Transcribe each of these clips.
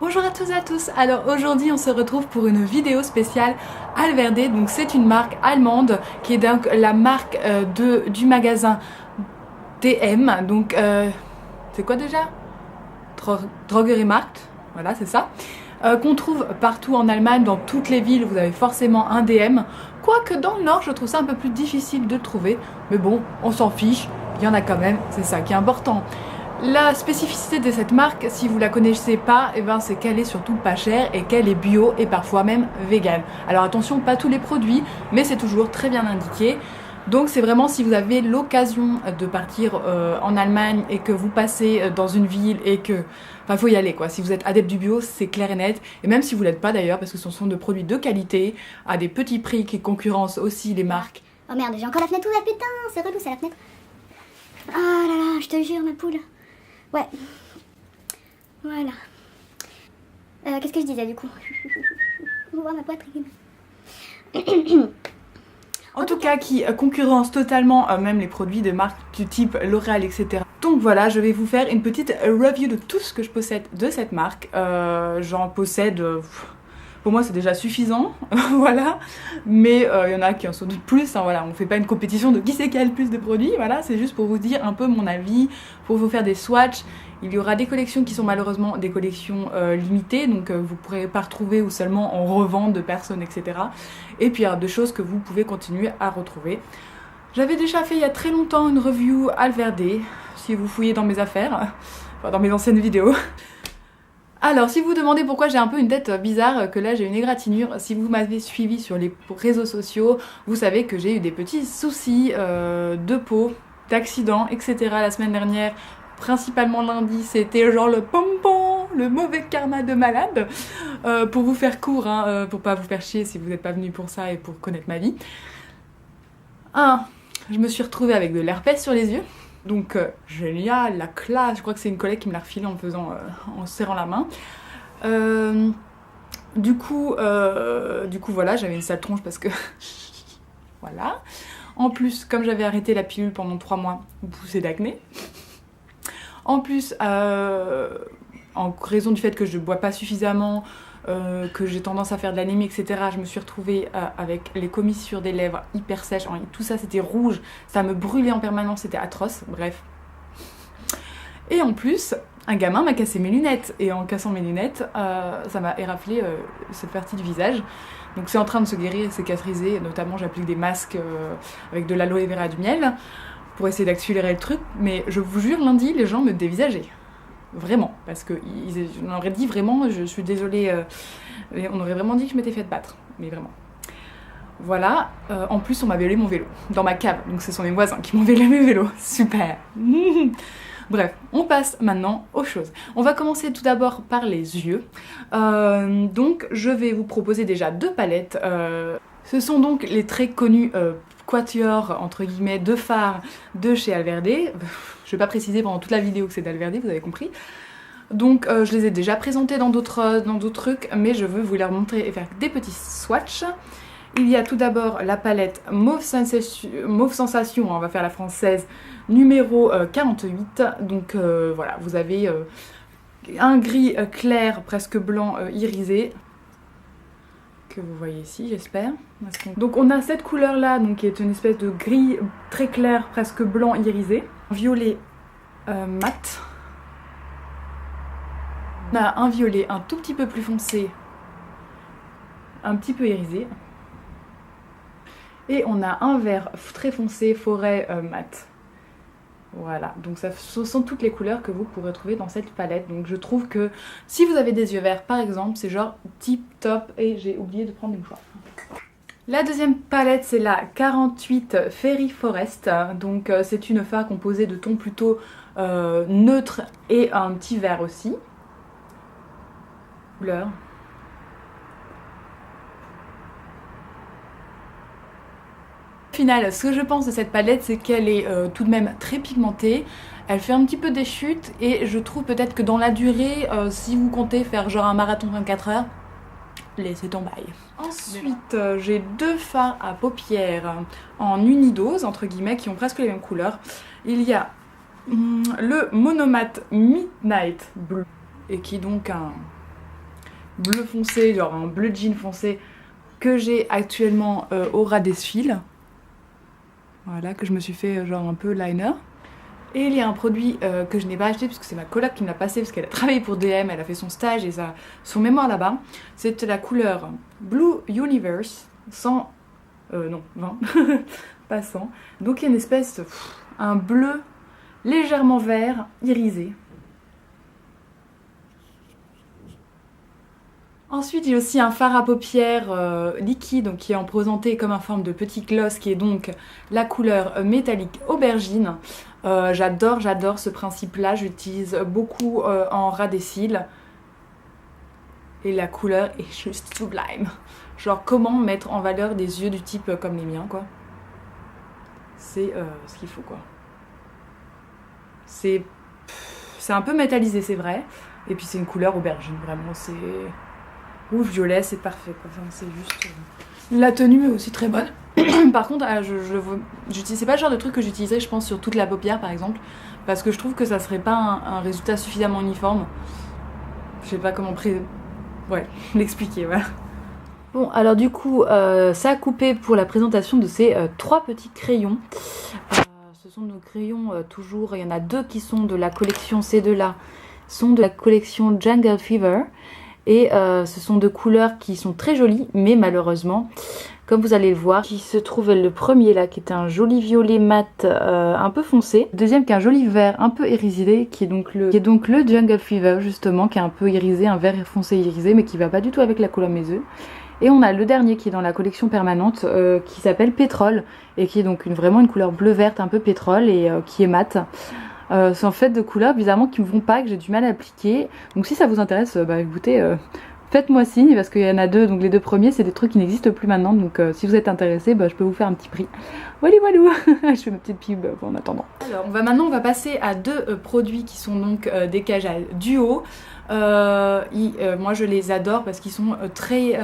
Bonjour à tous et à tous. Alors aujourd'hui on se retrouve pour une vidéo spéciale Alverde. Donc c'est une marque allemande qui est donc la marque du magasin DM. Donc c'est quoi déjà? Drogeriemarkt, voilà c'est ça. Qu'on trouve partout en Allemagne, dans toutes les villes, vous avez forcément un DM. Quoique dans le nord, je trouve ça un peu plus difficile de trouver. Mais bon, on s'en fiche, il y en a quand même, c'est ça qui est important. La spécificité de cette marque, si vous la connaissez pas, c'est qu'elle est surtout pas chère et qu'elle est bio et parfois même vegan. Alors attention, pas tous les produits, mais c'est toujours très bien indiqué. Donc c'est vraiment si vous avez l'occasion de partir en Allemagne et que vous passez dans une ville et que... Enfin, faut y aller quoi. Si vous êtes adepte du bio, c'est clair et net. Et même si vous l'êtes pas d'ailleurs, parce que ce sont de produits de qualité, à des petits prix qui concurrencent aussi les marques. Oh merde, j'ai encore la fenêtre ouverte, putain, c'est relou, c'est la fenêtre. Oh là là, je te jure, ma poule. Ouais. Voilà. Qu'est-ce que je disais du coup? On voit ma poitrine. En tout cas, qui concurrence totalement même les produits de marques du type L'Oréal, etc. Donc voilà, je vais vous faire une petite review de tout ce que je possède de cette marque. J'en possède... pour moi, c'est déjà suffisant, voilà. Mais il y en a qui en sont doute plus, hein, voilà. On fait pas une compétition de qui c'est qui a le plus de produits, voilà. C'est juste pour vous dire un peu mon avis, pour vous faire des swatchs. Il y aura des collections qui sont malheureusement des collections limitées, donc vous ne pourrez pas retrouver ou seulement en revente de personnes, etc. Et puis il y a deux choses que vous pouvez continuer à retrouver. J'avais déjà fait il y a très longtemps une review Alverde, si vous fouillez dans mes affaires, enfin dans mes anciennes vidéos. Alors, si vous vous demandez pourquoi j'ai un peu une tête bizarre, que là j'ai une égratignure, si vous m'avez suivi sur les réseaux sociaux, vous savez que j'ai eu des petits soucis de peau, d'accident, etc. la semaine dernière. Principalement lundi, c'était genre le pompon, le mauvais karma de malade. Pour vous faire court, hein, pour pas vous faire chier si vous n'êtes pas venu pour ça et pour connaître ma vie. Je me suis retrouvée avec de l'herpès sur les yeux. Donc génial, la classe, je crois que c'est une collègue qui me l'a refilé en en serrant la main. Du coup voilà, j'avais une sale tronche parce que voilà. En plus, comme j'avais arrêté la pilule pendant 3 mois, poussée d'acné. En plus, en raison du fait que je ne bois pas suffisamment, que j'ai tendance à faire de l'anémie, etc., je me suis retrouvée avec les commissures des lèvres hyper sèches, tout ça c'était rouge, ça me brûlait en permanence, c'était atroce, bref. Et en plus, un gamin m'a cassé mes lunettes, et en cassant mes lunettes, ça m'a éraflé cette partie du visage. Donc c'est en train de se guérir et se cicatriser, notamment j'applique des masques avec de l'aloe vera et du miel, pour essayer d'accélérer le truc, mais je vous jure, lundi, les gens me dévisageaient. Vraiment, parce qu'on aurait dit vraiment, je suis désolée, on aurait vraiment dit que je m'étais fait battre, mais vraiment. Voilà, en plus on m'a volé mon vélo, dans ma cave, donc ce sont mes voisins qui m'ont volé mes vélos, super. Bref, on passe maintenant aux choses. On va commencer tout d'abord par les yeux. Donc je vais vous proposer déjà 2 palettes. Ce sont donc les très connus quatuors, entre guillemets, de fard de chez Alverde. Je vais pas préciser pendant toute la vidéo que c'est d'Alverde, vous avez compris. Donc je les ai déjà présentés dans d'autres trucs, mais je veux vous les remontrer et faire des petits swatchs. Il y a tout d'abord la palette Mauve Sensation, on va faire la française, numéro 48. Donc voilà, vous avez un gris clair, presque blanc, irisé, que vous voyez ici, j'espère. Donc on a cette couleur là, donc qui est une espèce de gris très clair, presque blanc irisé, violet mat. On a un violet un tout petit peu plus foncé, un petit peu irisé. Et on a un vert très foncé, forêt mat. Voilà, donc ce sont toutes les couleurs que vous pourrez trouver dans cette palette. Donc je trouve que si vous avez des yeux verts par exemple, c'est genre tip top. Et j'ai oublié de prendre une mouchoir. La deuxième palette, c'est la 48 Fairy Forest. Donc c'est une fard composée de tons plutôt neutres et un petit vert aussi. Couleur. Au final, ce que je pense de cette palette, c'est qu'elle est tout de même très pigmentée. Elle fait un petit peu des chutes et je trouve peut-être que dans la durée, si vous comptez faire genre un marathon 24 heures, laissez tomber. Ensuite, j'ai 2 fards à paupières en unidose, entre guillemets, qui ont presque les mêmes couleurs. Il y a le Monomatte Midnight Blue, et qui est donc un bleu foncé, genre un bleu jean foncé que j'ai actuellement au ras des cils. Voilà, que je me suis fait genre un peu liner. Et il y a un produit que je n'ai pas acheté puisque c'est ma coloc qui me l'a passé parce qu'elle a travaillé pour DM, elle a fait son stage et son mémoire là-bas. C'est la couleur Blue Universe, 100... non, 20, pas 100. Donc il y a une espèce, un bleu légèrement vert, irisé. Ensuite, j'ai aussi un fard à paupières liquide donc, qui est présenté comme en forme de petit gloss qui est donc la couleur métallique aubergine. J'adore ce principe-là, j'utilise beaucoup en ras des cils. Et la couleur est juste sublime. Genre comment mettre en valeur des yeux du type comme les miens quoi. C'est ce qu'il faut quoi. C'est un peu métallisé c'est vrai. Et puis c'est une couleur aubergine vraiment c'est... Ou violet, c'est parfait quoi. Enfin, c'est juste... La tenue est aussi très bonne. Par contre, c'est pas le genre de truc que j'utiliserais je pense sur toute la paupière par exemple. Parce que je trouve que ça serait pas un résultat suffisamment uniforme. Je sais pas comment l'expliquer, voilà. Bon, alors du coup, ça a coupé pour la présentation de ces 3 petits crayons. Ce sont nos crayons toujours, il y en a 2 qui sont de la collection, ces 2-là sont de la collection Jungle Fever. Et ce sont 2 couleurs qui sont très jolies, mais malheureusement, comme vous allez le voir, il se trouve le premier là qui est un joli violet mat un peu foncé. Le deuxième qui est un joli vert un peu irisé, qui est donc le Jungle Fever justement, qui est un peu irisé, un vert foncé irisé, mais qui va pas du tout avec la couleur mes yeux. Et on a le dernier qui est dans la collection permanente qui s'appelle Pétrole et qui est donc vraiment une couleur bleu-verte un peu pétrole et qui est mat. C'est en fait de couleurs bizarrement qui me vont pas, que j'ai du mal à appliquer. Donc si ça vous intéresse, écoutez, faites-moi signe parce qu'il y en a 2. Donc les 2 premiers c'est des trucs qui n'existent plus maintenant. Donc si vous êtes intéressé, je peux vous faire un petit prix. Voilà. Je fais ma petite pub en attendant. Alors on va passer à 2 produits qui sont donc des Kajal duo. Moi je les adore parce qu'ils sont très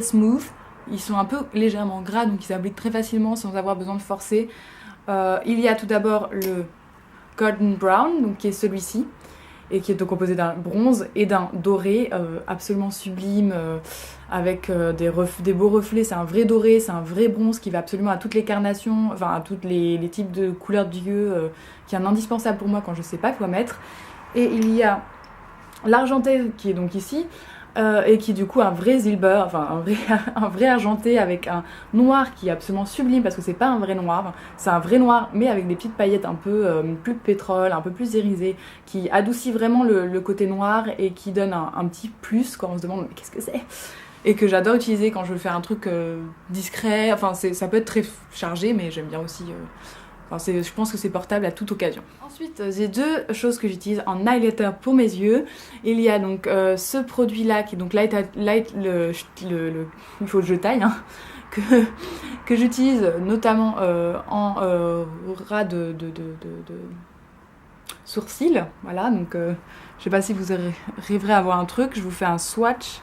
smooth. Ils sont un peu légèrement gras donc ils s'appliquent très facilement sans avoir besoin de forcer. Il y a tout d'abord le Golden Brown, donc qui est celui-ci, et qui est donc composé d'un bronze et d'un doré absolument sublime, avec des beaux reflets. C'est un vrai doré, c'est un vrai bronze qui va absolument à toutes les carnations, enfin à tous les types de couleurs d'yeux, qui est un indispensable pour moi quand je sais pas quoi mettre. Et il y a l'argenté qui est donc ici, et qui est du coup un vrai silver, enfin un vrai argenté avec un noir qui est absolument sublime parce que c'est pas un vrai noir, c'est un vrai noir mais avec des petites paillettes un peu plus pétrole, un peu plus irisées, qui adoucit vraiment le côté noir et qui donne un petit plus quand on se demande mais qu'est-ce que c'est, et que j'adore utiliser quand je veux faire un truc discret, enfin ça peut être très chargé mais j'aime bien aussi... je pense que c'est portable à toute occasion. Ensuite, j'ai 2 choses que j'utilise en highlighter pour mes yeux. Il y a donc ce produit-là qui est donc il faut que je taille, hein, que j'utilise notamment en ras de sourcils. Voilà, donc je sais pas si vous arriverez à voir un truc. Je vous fais un swatch.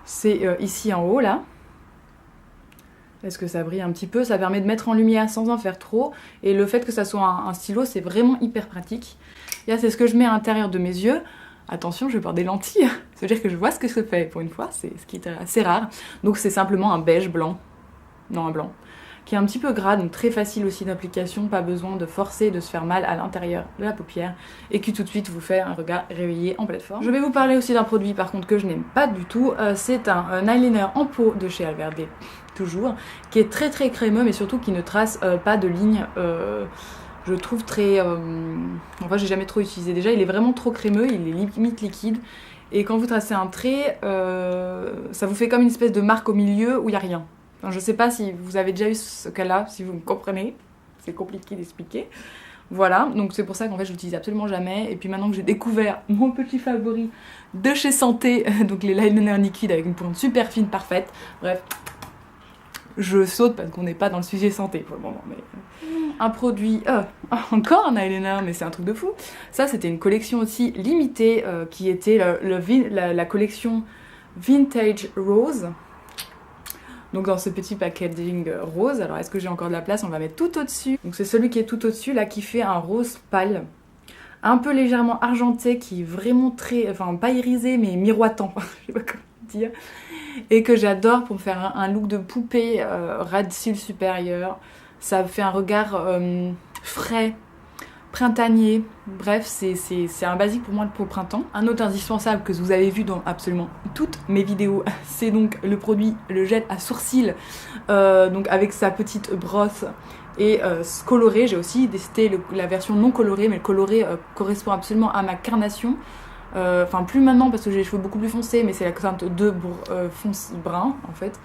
C'est ici en haut là. Est-ce que ça brille un petit peu? Ça permet de mettre en lumière sans en faire trop. Et le fait que ça soit un stylo, c'est vraiment hyper pratique. Et là, c'est ce que je mets à l'intérieur de mes yeux. Attention, je vais porter des lentilles. Ça veut dire que je vois ce que ça fait pour une fois. C'est ce qui est assez rare. Donc c'est simplement un beige blanc. Non, un blanc. Qui est un petit peu gras, donc très facile aussi d'application. Pas besoin de forcer, de se faire mal à l'intérieur de la paupière. Et qui tout de suite vous fait un regard réveillé en pleine forme. Je vais vous parler aussi d'un produit par contre que je n'aime pas du tout. C'est un eyeliner en peau de chez Alverde. Toujours, qui est très crémeux mais surtout qui ne trace pas de ligne, je trouve très... Enfin j'ai jamais trop utilisé, déjà il est vraiment trop crémeux, il est limite liquide et quand vous tracez un trait, ça vous fait comme une espèce de marque au milieu où il n'y a rien. Enfin, je sais pas si vous avez déjà eu ce cas-là, si vous me comprenez, c'est compliqué d'expliquer. Voilà, donc c'est pour ça qu'en fait je l'utilise absolument jamais. Et puis maintenant que j'ai découvert mon petit favori de chez Santé, donc les liners liquides avec une pointe super fine, parfaite, bref... Je saute parce qu'on n'est pas dans le sujet santé pour le moment. Mais... Un produit, encore un eyeliner, mais c'est un truc de fou. Ça, c'était une collection aussi limitée qui était la collection Vintage Rose. Donc dans ce petit packaging rose. Alors est-ce que j'ai encore de la place? On va mettre tout au-dessus. Donc c'est celui qui est tout au-dessus là qui fait un rose pâle. un peu légèrement argenté, qui est vraiment très, enfin pas irisé mais miroitant, je sais pas comment dire, et que j'adore pour me faire un look de poupée ras de cils supérieur. Ça fait un regard frais, printanier, bref c'est un basique pour moi pour le printemps. Un autre indispensable que vous avez vu dans absolument toutes mes vidéos, c'est donc le produit, le gel à sourcils, donc avec sa petite brosse et coloré. J'ai aussi testé la version non colorée, mais le coloré correspond absolument à ma carnation. Enfin plus maintenant parce que j'ai les cheveux beaucoup plus foncés, mais c'est la teinte de fonce brun en fait.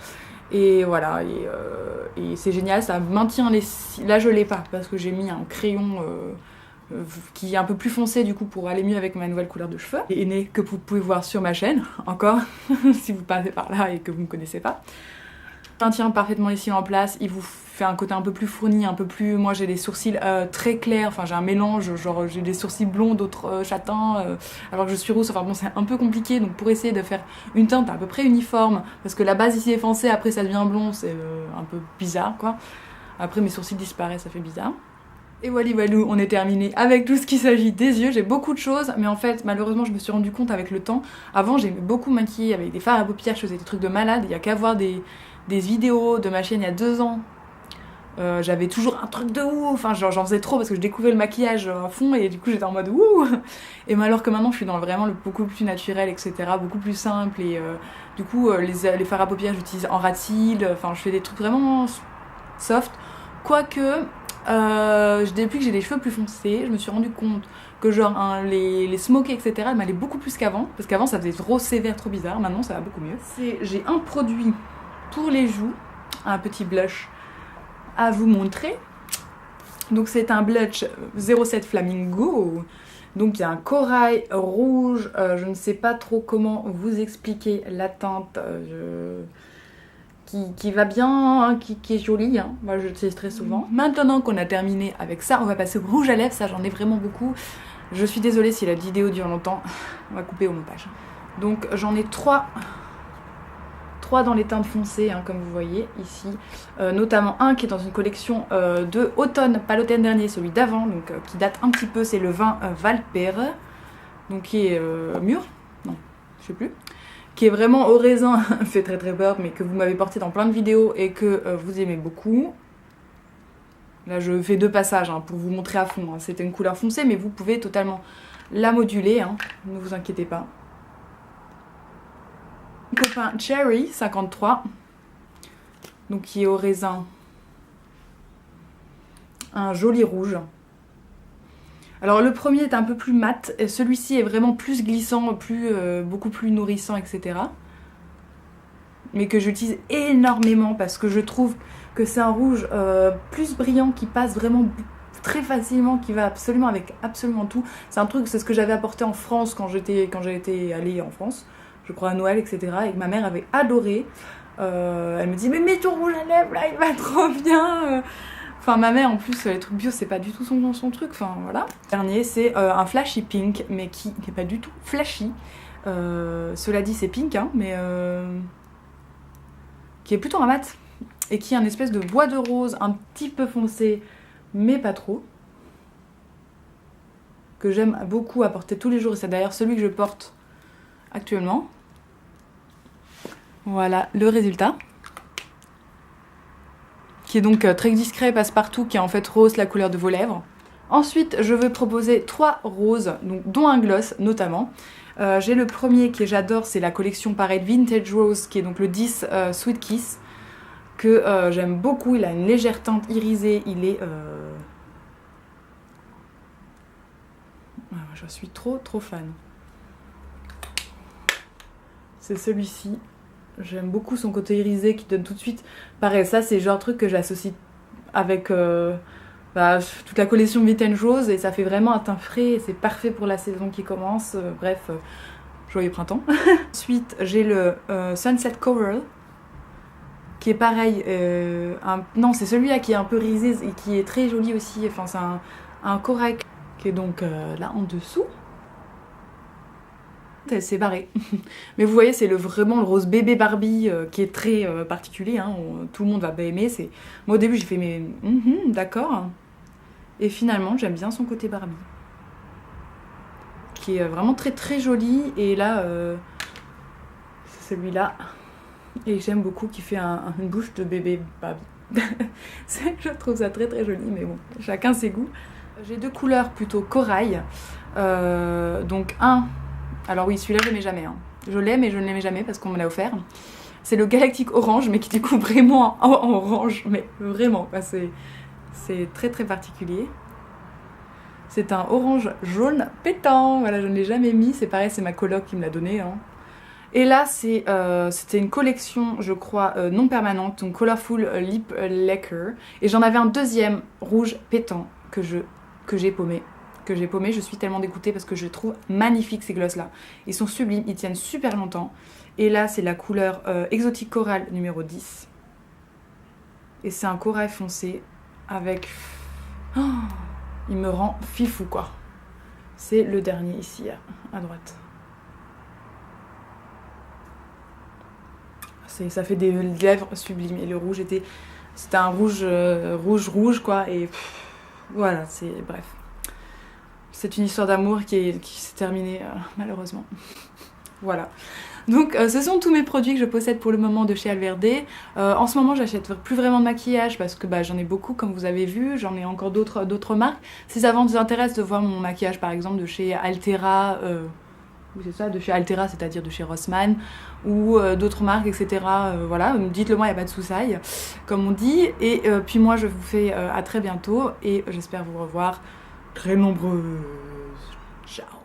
Et voilà, et c'est génial, ça maintient les cils. Là je l'ai pas parce que j'ai mis un crayon qui est un peu plus foncé du coup pour aller mieux avec ma nouvelle couleur de cheveux. Et né que vous pouvez voir sur ma chaîne, encore, si vous passez par là et que vous ne me connaissez pas. Maintient parfaitement les cils en place, il vous fait un côté un peu plus fourni, un peu plus... Moi j'ai des sourcils très clairs, enfin j'ai un mélange, genre j'ai des sourcils blonds, d'autres châtains, alors que je suis rousse, enfin bon c'est un peu compliqué, donc pour essayer de faire une teinte à peu près uniforme, parce que la base ici est foncée, après ça devient blond, c'est un peu bizarre quoi. Après mes sourcils disparaissent, ça fait bizarre. Et voilà, on est terminé avec tout ce qui s'agit des yeux. J'ai beaucoup de choses, mais en fait, malheureusement, je me suis rendu compte avec le temps. Avant, j'aimais beaucoup maquiller avec des fards à paupières, je faisais des trucs de malade. Il y a qu'à voir des vidéos de ma chaîne il y a 2 ans. J'avais toujours un truc de ouf, enfin, genre j'en faisais trop parce que je découvrais le maquillage à fond et du coup j'étais en mode ouh. Et alors que maintenant je suis dans vraiment le beaucoup plus naturel, etc., beaucoup plus simple. Et du coup, les fards à paupières, j'utilise en ras de cils, enfin, je fais des trucs vraiment soft. Quoique. Depuis que j'ai les cheveux plus foncés, je me suis rendu compte que genre les smokés etc m'allaient beaucoup plus qu'avant, parce qu'avant ça faisait trop sévère, trop bizarre, maintenant ça va beaucoup mieux. J'ai un produit pour les joues, un petit blush à vous montrer. Donc c'est un blush 07 Flamingo, donc il y a un corail rouge, je ne sais pas trop comment vous expliquer la teinte, qui va bien, hein, qui est jolie, hein. Moi je l'utilise très souvent. Maintenant qu'on a terminé avec ça, on va passer au rouge à lèvres, ça j'en ai vraiment beaucoup. Je suis désolée si la vidéo dure longtemps, on va couper au montage. Donc j'en ai 3 dans les teintes foncées, hein, comme vous voyez ici, notamment un qui est dans une collection de automne, pas l'automne dernier, celui d'avant, donc qui date un petit peu, c'est le vin Valper, donc qui est mûr, non, je sais plus. Qui est vraiment au raisin, fait très très peur, mais que vous m'avez porté dans plein de vidéos et que vous aimez beaucoup. Là je fais 2 passages hein, pour vous montrer à fond, hein. C'était une couleur foncée mais vous pouvez totalement la moduler, hein. Ne vous inquiétez pas. Copain Cherry 53, donc qui est au raisin, un joli rouge. Alors le premier est un peu plus mat, et celui-ci est vraiment plus glissant, beaucoup plus nourrissant, etc. Mais que j'utilise énormément parce que je trouve que c'est un rouge plus brillant qui passe vraiment très facilement, qui va absolument avec absolument tout. C'est un truc, c'est ce que j'avais apporté en France quand j'étais allée en France, je crois à Noël, etc. Et que ma mère avait adoré. Elle me dit mais mets ton rouge à lèvres là, il va trop bien. Enfin, ma mère, en plus, les trucs bio, c'est pas du tout son truc. Enfin, voilà. Le dernier, c'est un flashy pink, mais qui n'est pas du tout flashy. Cela dit, c'est pink, hein, mais qui est plutôt un mat. Et qui est un espèce de bois de rose, un petit peu foncé, mais pas trop. Que j'aime beaucoup à porter tous les jours. Et c'est d'ailleurs celui que je porte actuellement. Voilà le résultat. Qui est donc très discret, passe-partout, qui est en fait rose, la couleur de vos lèvres. Ensuite, je vais proposer 3 roses, donc, dont un gloss notamment. J'ai le premier que j'adore, c'est la collection pareil Vintage Rose, qui est donc le 10 Sweet Kiss, que j'aime beaucoup. Il a une légère teinte irisée, il est... Je suis trop fan. C'est celui-ci. J'aime beaucoup son côté irisé qui donne tout de suite... Pareil, ça c'est le genre de truc que j'associe avec toute la collection Vintage Rose et ça fait vraiment un teint frais et c'est parfait pour la saison qui commence. Bref, joyeux printemps. Ensuite, j'ai le Sunset Coral qui est pareil. Non, c'est celui-là qui est un peu irisé et qui est très joli aussi. Enfin, c'est un corail qui est donc là en dessous. C'est barré. Mais vous voyez, c'est vraiment le rose bébé Barbie qui est très particulier, hein. Tout le monde va pas aimer. Moi au début j'ai fait mais d'accord. Et finalement j'aime bien son côté Barbie. qui est vraiment très très joli. Et là, c'est celui-là. Et j'aime beaucoup, qui fait une bouche de bébé Barbie. Je trouve ça très très joli, mais bon, chacun ses goûts. J'ai 2 couleurs plutôt corail. Donc alors oui, celui-là je l'aimais jamais. Hein. Je l'ai, mais je ne l'aimais jamais parce qu'on me l'a offert. C'est le Galactique Orange, mais qui est du coup vraiment en orange, mais vraiment, c'est très très particulier. C'est un orange jaune pétant, voilà, je ne l'ai jamais mis, c'est pareil, c'est ma coloc qui me l'a donné. Hein. Et là, c'était une collection, je crois, non permanente, donc Colorful Lip Lacquer. Et j'en avais un deuxième rouge pétant que j'ai paumé. Je suis tellement dégoûtée parce que je trouve magnifique ces gloss-là. Ils sont sublimes, ils tiennent super longtemps. Et là, c'est la couleur Exotique Coral numéro 10. Et c'est un corail foncé avec... Oh, il me rend fifou, quoi. C'est le dernier ici, à droite. Ça fait des lèvres sublimes. Et le rouge c'était un rouge quoi. Et voilà, bref. C'est une histoire d'amour qui s'est terminée malheureusement. Voilà. Donc ce sont tous mes produits que je possède pour le moment de chez Alverde. En ce moment, j'achète plus vraiment de maquillage parce que j'en ai beaucoup, comme vous avez vu. J'en ai encore d'autres marques. Si ça vous intéresse de voir mon maquillage, par exemple, de chez Altera... c'est ça, de chez Altera, c'est-à-dire de chez Rossmann, ou d'autres marques, etc. Voilà, dites-le moi, il n'y a pas de soussaille, comme on dit. Et puis moi, je vous fais à très bientôt, et j'espère vous revoir très nombreuses. Ciao.